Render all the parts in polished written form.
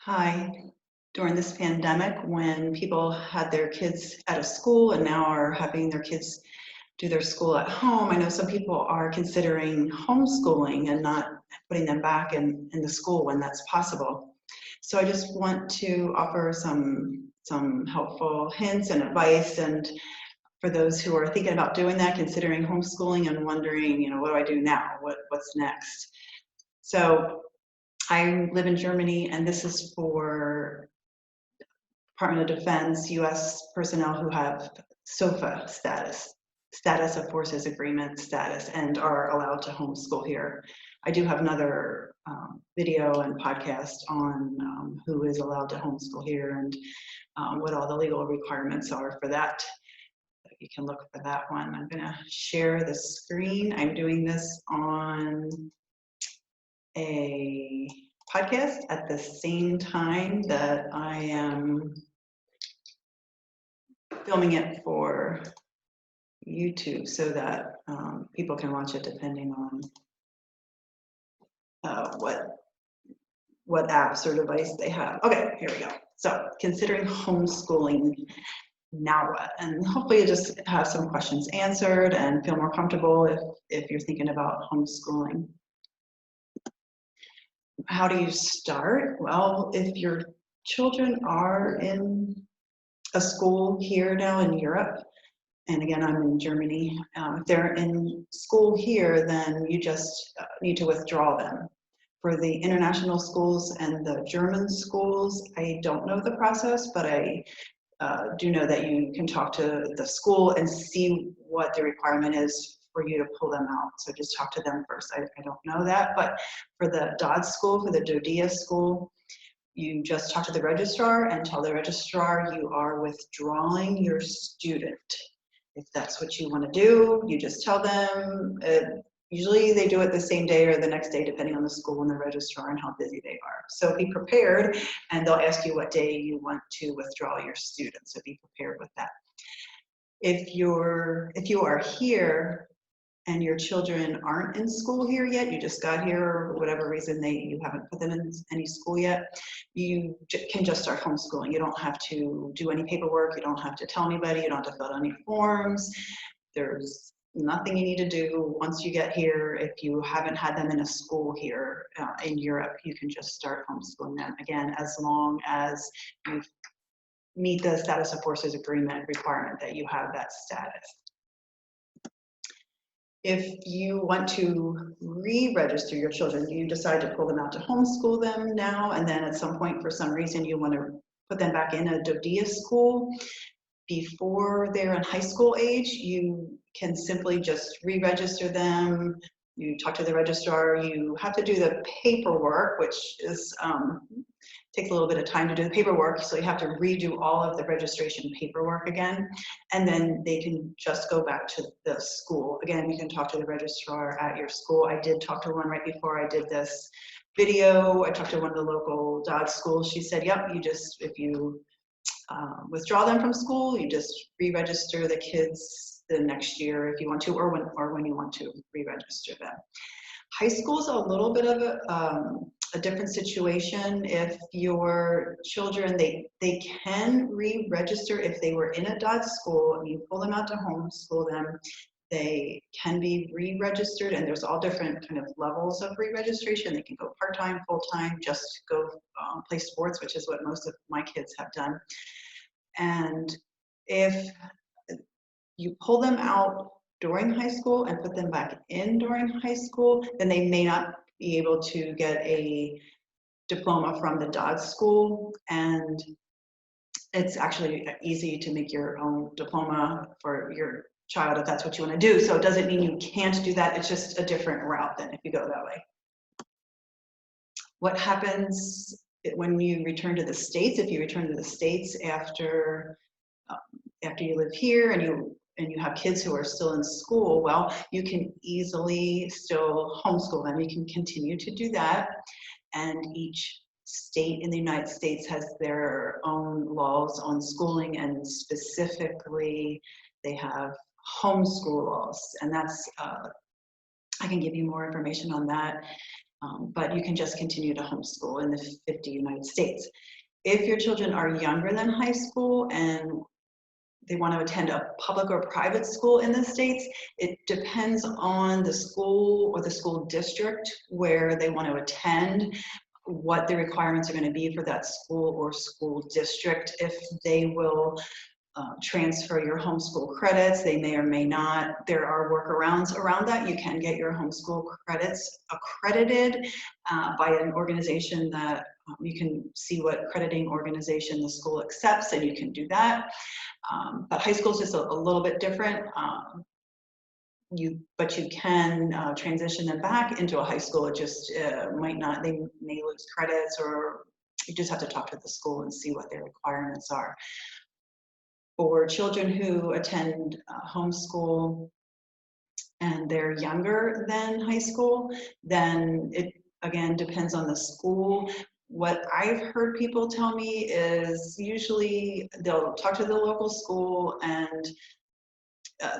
Hi. During this pandemic, when people had their kids at a school and now are having their kids do their school at home, I know some people are considering homeschooling and not putting them back in the school when that's possible. So I just want to offer some helpful hints and advice, and for those who are thinking about doing that, considering homeschooling and wondering, what do I do now? What's next? So I live in Germany, and this is for Department of Defense, U.S. personnel who have SOFA status of forces agreement status, and are allowed to homeschool here. I do have another video and podcast on who is allowed to homeschool here and what all the legal requirements are for that. You can look for that one. I'm going to share the screen. I'm doing this on a podcast at the same time that I am filming it for YouTube so that people can watch it depending on what apps or device they have. Okay, here we go. So considering homeschooling, now what? And hopefully you just have some questions answered and feel more comfortable if you're thinking about homeschooling. How do you start? Well, if your children are in a school here now in Europe, and again, I'm in Germany, if they're in school here, then you just need to withdraw them. For the international schools and the German schools, I don't know the process, but I do know that you can talk to the school and see what the requirement is for you to pull them out. So just talk to them first. I don't know that, but for the DoD school, for the DoD school, you just talk to the registrar and tell the registrar you are withdrawing your student. If that's what you want to do, you just tell them. Usually they do it the same day or the next day, depending on the school and the registrar and how busy they are. So be prepared, and they'll ask you what day you want to withdraw your student. So be prepared with that. If you are here and your children aren't in school here yet, you just got here or for whatever reason you haven't put them in any school yet, you can just start homeschooling. You don't have to do any paperwork. You don't have to tell anybody. You don't have to fill out any forms. There's nothing you need to do once you get here. If you haven't had them in a school here in Europe, you can just start homeschooling them, again, as long as you meet the status of forces agreement requirement that you have that status. If you want to re-register your children, you decide to pull them out to homeschool them now, and then at some point, for some reason, you want to put them back in a DoD school before they're in high school age, you can simply just re-register them. You talk to the registrar. You have to do the paperwork, which is takes a little bit of time to do the paperwork, so you have to redo all of the registration paperwork again, and then they can just go back to the school. Again, you can talk to the registrar at your school. I did talk to one right before I did this video. I talked to one of the local DoD schools. She said, yep, if you withdraw them from school, you just re-register the kids the next year if you want to, or when you want to re-register them. High school is a little bit of a different situation. If your children, they can re-register if they were in a DoD school and you pull them out to homeschool them, they can be re-registered, and there's all different kind of levels of re-registration. They can go part-time, full-time, just go play sports, which is what most of my kids have done. And if you pull them out during high school and put them back in during high school, then they may not be able to get a diploma from the DoD school, and it's actually easy to make your own diploma for your child if that's what you want to do. So it doesn't mean you can't do that. It's just a different route than if you go that way. What happens when you return to the States? If you return to the States after you live here and you have kids who are still in school, well, you can easily still homeschool them. You can continue to do that, and each state in the United States has their own laws on schooling, and specifically they have homeschool laws, and that's I can give you more information on that but you can just continue to homeschool in the 50 United States. If your children are younger than high school and they want to attend a public or private school in the States, it depends on the school or the school district where they want to attend, what the requirements are going to be for that school or school district. If they will transfer your homeschool credits, they may or may not. There are workarounds around that. You can get your homeschool credits accredited by an organization that you can see what accrediting organization the school accepts, and you can do that. But high school is just a little bit different. But you can transition them back into a high school. It just might not, they may lose credits, or you just have to talk to the school and see what their requirements are. For children who attend homeschool and they're younger than high school, then it again depends on the school. What I've heard people tell me is usually they'll talk to the local school, and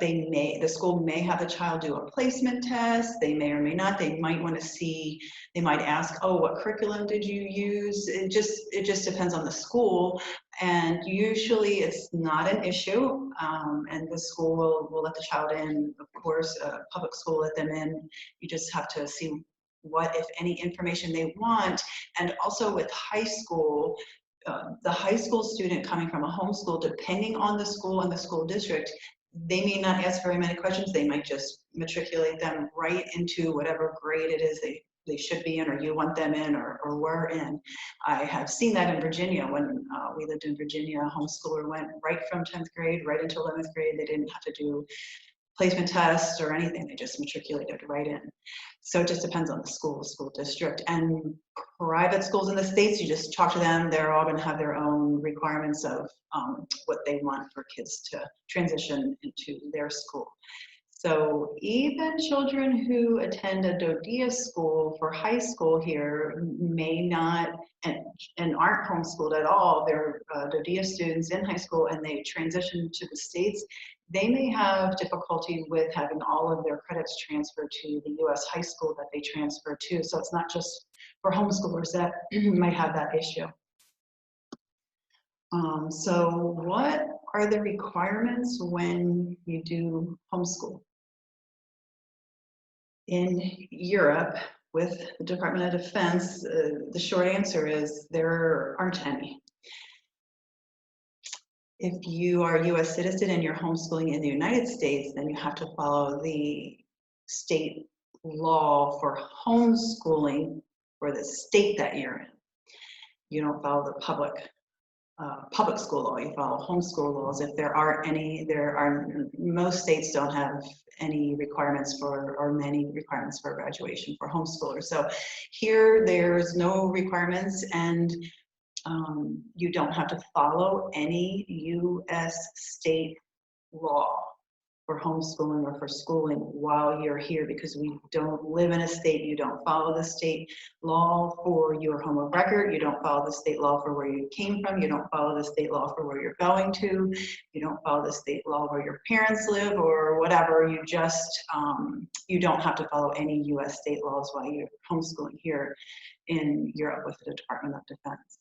the school may have the child do a placement test. They may or may not. They might want to see, they might ask, oh, what curriculum did you use? It just depends on the school. And usually it's not an issue. And the school will let the child in. Of course, public school let them in. You just have to see what, if any, information they want. And also with high school, the high school student coming from a homeschool, depending on the school and the school district, they may not ask very many questions. They might just matriculate them right into whatever grade it is they should be in, or you want them in, or were in. I have seen that in Virginia. When we lived in Virginia, a homeschooler went right from 10th grade right into 11th grade. They didn't have to do placement tests or anything. They just matriculated right in. So it just depends on the school district. And private schools in the States, you just talk to them. They're all going to have their own requirements of what they want for kids to transition into their school. So even children who attend a DoD school for high school here may not, and aren't homeschooled at all. They're DoD students in high school and they transition to the States. They may have difficulty with having all of their credits transferred to the US high school that they transfer to. So it's not just for homeschoolers that might have that issue. So what are the requirements when you do homeschool? In Europe, with the Department of Defense, the short answer is there aren't any. If you are a US citizen and you're homeschooling in the United States, then you have to follow the state law for homeschooling for the state that you're in. You don't follow the public school law, you follow homeschool laws. If there are any, most states don't have any requirements for, or many requirements for graduation for homeschoolers. So here there's no requirements, and you don't have to follow any US state law for homeschooling or for schooling while you're here, because we don't live in a state. You don't follow the state law for your home of record. You don't follow the state law for where you came from. You don't follow the state law for where you're going to. You don't follow the state law where your parents live or whatever. You just, you don't have to follow any US state laws while you're homeschooling here in Europe with the Department of Defense,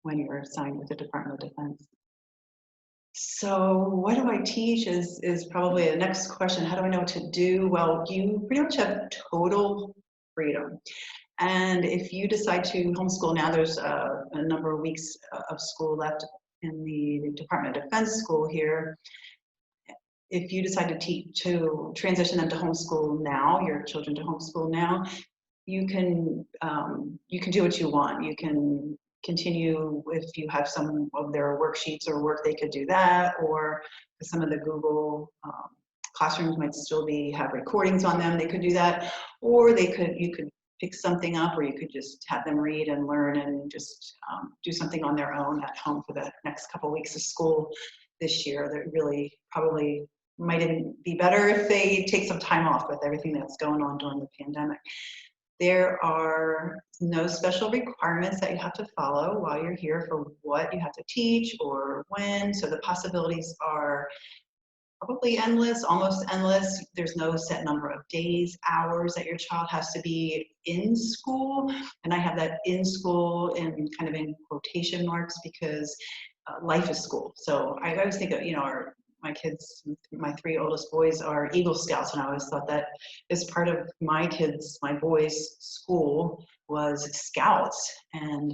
when you're assigned with the Department of Defense. So what do I teach is probably the next question. How do I know what to do? Well, you pretty much have total freedom. And if you decide to homeschool now, there's a number of weeks of school left in the Department of Defense school here. If you decide to transition them to homeschool now, your children to homeschool now, you can do what you want. You can continue, if you have some of their worksheets or work, they could do that, or some of the Google classrooms might still have recordings on them, they could do that, or you could pick something up, or you could just have them read and learn and just do something on their own at home for the next couple weeks of school this year. That really probably might even be better if they take some time off with everything that's going on during the pandemic. There are no special requirements that you have to follow while you're here for what you have to teach or when. So the possibilities are probably endless, almost endless. There's no set number of days, hours that your child has to be in school. And I have that in school in kind of in quotation marks because life is school. So I always think of, you know, my kids, my 3 oldest boys are Eagle Scouts, and I always thought that as part of my kids, my boys' school was Scouts. And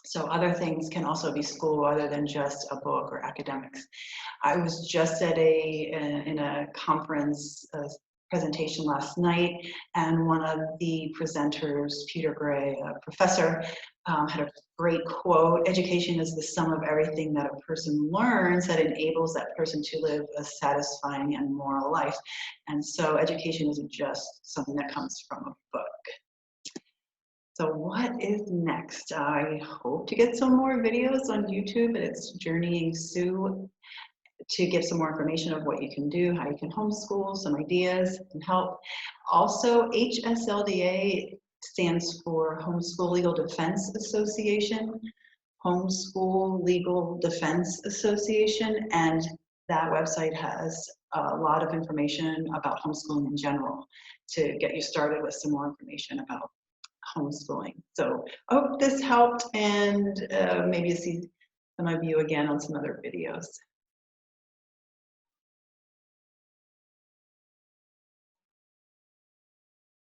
so other things can also be school other than just a book or academics. I was just at in a conference presentation last night, and one of the presenters, Peter Gray, a professor, had a great quote: "Education is the sum of everything that a person learns that enables that person to live a satisfying and moral life." And so education isn't just something that comes from a book. So what is next? I hope to get some more videos on YouTube. It's Journeying Sue, to give some more information of what you can do, how you can homeschool, some ideas and help. Also, HSLDA stands for Homeschool Legal Defense Association, Homeschool Legal Defense Association, and that website has a lot of information about homeschooling in general to get you started with some more information about homeschooling. So I hope this helped, and maybe see some of you again on some other videos.